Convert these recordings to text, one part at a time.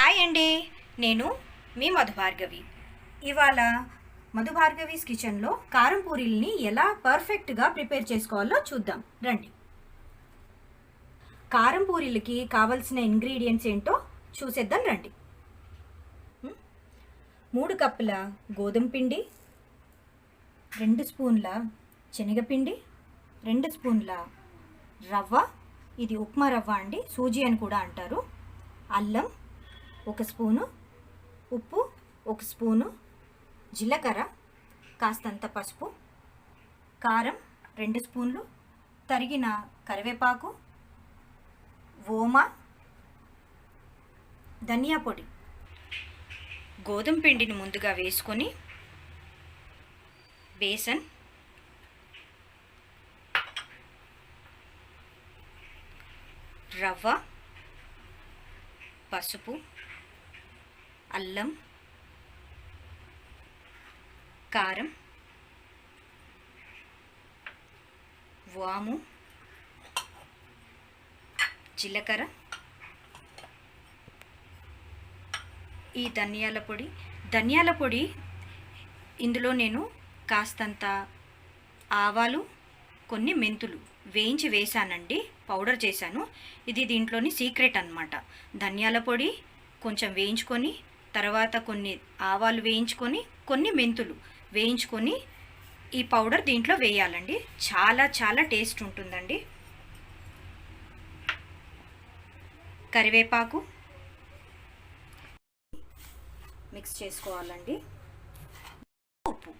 Hi అండి, నేను మీ మధుభార్గవి. ఇవాళ మధుభార్గవీస్ కిచెన్లో కారం పూరీల్ని ఎలా పర్ఫెక్ట్గా ప్రిపేర్ చేసుకోవాలో చూద్దాం రండి. కారం పూరీలకి కావలసిన ఇంగ్రీడియంట్స్ ఏంటో చూసేద్దాం రండి. 3 కప్పుల గోధుమ పిండి, 2 స్పూన్ల శనగపిండి, 2 స్పూన్ల రవ్వ, ఇది ఉప్మా రవ్వ అండి, సూజీ అని కూడా అంటారు, అల్లం 1 స్పూను, ఉప్పు 1 స్పూను, జీలకర్ర కాస్తంత పసుపు, కారం 2 స్పూన్లు, తరిగిన కరివేపాకు, ఓమ, ధనియా పొడి. గోధుమ పిండిని ముందుగా వేసుకొని బేసన్, రవ్వ, పసుపు, అల్లం, కారం, వాము, జీలకర్ర, ఈ ధనియాల పొడి. ఇందులో నేను కాస్తంత ఆవాలు, కొన్ని మెంతులు వేయించి వేసానండి, పౌడర్ చేశాను. ఇది దీంట్లోని సీక్రెట్ అన్నమాట. ధనియాల పొడి కొంచెం వేయించుకొని, తర్వాత కొన్ని ఆవాలు వేయించుకొని, కొన్ని మెంతులు వేయించుకొని ఈ పౌడర్ దీంట్లో వేయాలండి. చాలా చాలా టేస్ట్ ఉంటుందండి. కరివేపాకు మిక్స్ చేసుకోవాలండి. ఉప్పు.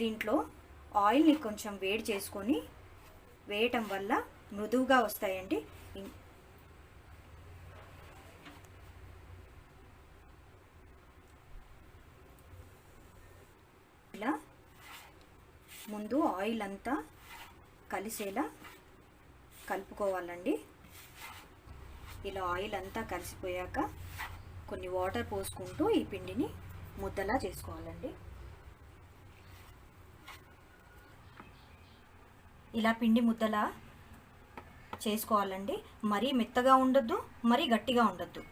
దీంట్లో ఆయిల్ని కొంచెం వేడి చేసుకొని వేయటం వల్ల మృదువుగా వస్తాయండి. ఇలా ముందు ఆయిల్ అంతా కలిసేలా కలుపుకోవాలండి. ఇలా ఆయిల్ అంతా కలిసిపోయాక కొన్ని వాటర్ పోసుకుంటూ ఈ పిండిని ముద్దలా చేసుకోవాలండి. ఇలా పిండి ముద్దలా చేసుకోవాలండి. మరీ మెత్తగా ఉండొద్దు, మరీ గట్టిగా ఉండొద్దు.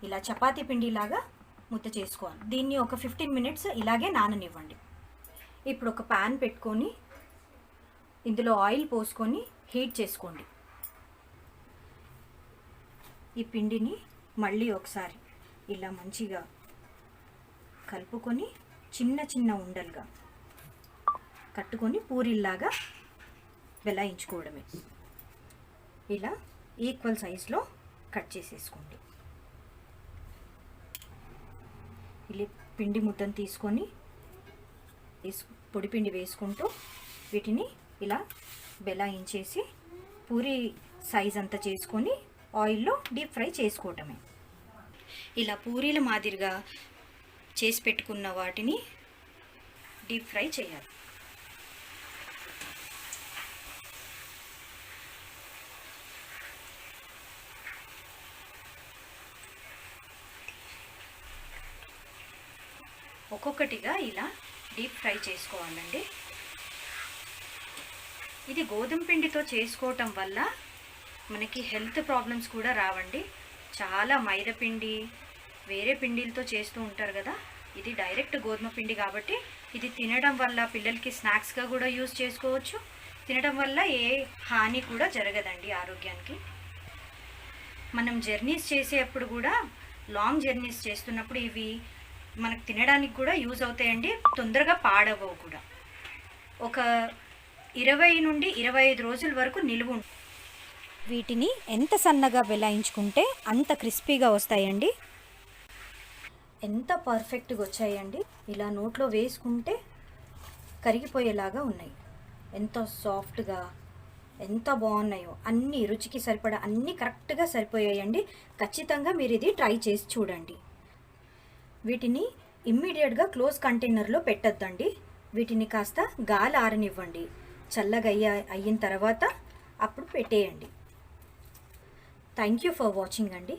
ఇలా చపాతీ పిండిలాగా ముద్ద చేసుకోవాలి. దీన్ని ఒక 15 మినిట్స్ ఇలాగే నాననివ్వండి. ఇప్పుడు ఒక ప్యాన్ పెట్టుకొని ఇందులో ఆయిల్ పోసుకొని హీట్ చేసుకోండి. ఈ పిండిని మళ్ళీ ఒకసారి ఇలా మంచిగా కలుపుకొని చిన్న చిన్న ఉండలుగా కట్టుకొని పూరీల్లాగా వెలాయించుకోవడమే. ఇలా ఈక్వల్ సైజులో కట్ చేసేసుకోండి. ఇలా పిండి ముద్దను తీసుకొని పొడిపిండి వేసుకుంటూ వీటిని ఇలా బెలాయించేసి పూరీ సైజ్ అంతా చేసుకొని ఆయిల్లో డీప్ ఫ్రై చేసుకోవటమే. ఇలా పూరీల మాదిరిగా చేసి పెట్టుకున్న వాటిని డీప్ ఫ్రై చేయాలి. ఒక్కొక్కటిగా ఇలా డీప్ ఫ్రై చేసుకోవాలండి. ఇది గోధుమ పిండితో చేసుకోవటం వల్ల మనకి హెల్త్ ప్రాబ్లమ్స్ కూడా రావండి. చాలా మైదా పిండి, వేరే పిండిలతో చేస్తూ ఉంటారు కదా, ఇది డైరెక్ట్ గోధుమ పిండి కాబట్టి ఇది తినడం వల్ల పిల్లలకి స్నాక్స్గా కూడా యూజ్ చేసుకోవచ్చు. తినడం వల్ల ఏ హాని కూడా జరగదండి ఆరోగ్యానికి. మనం జర్నీస్ చేసేటప్పుడు కూడా, లాంగ్ జర్నీస్ చేస్తున్నప్పుడు ఇవి మనకు తినడానికి కూడా యూజ్ అవుతాయండి. తొందరగా పాడవవు కూడా. ఒక 20 నుండి 25 రోజుల వరకు నిలువ. వీటిని ఎంత సన్నగా వెలాయించుకుంటే అంత క్రిస్పీగా వస్తాయండి. ఎంత పర్ఫెక్ట్గా వచ్చాయండి. ఇలా నోట్లో వేసుకుంటే కరిగిపోయేలాగా ఉన్నాయి. ఎంత సాఫ్ట్గా, ఎంత బాగున్నాయో. అన్నీ రుచికి సరిపడా అన్నీ కరెక్ట్గా సరిపోయాయండి. ఖచ్చితంగా మీరు ఇది ట్రై చేసి చూడండి. వీటిని ఇమ్మీడియట్గా క్లోజ్ కంటైనర్లో పెట్టద్దండి. వీటిని కాస్త గాలి ఆరనివ్వండి. చల్లగా అయిన తర్వాత అప్పుడు పెట్టేయండి. థ్యాంక్ యూ ఫర్ వాచింగ్ అండి.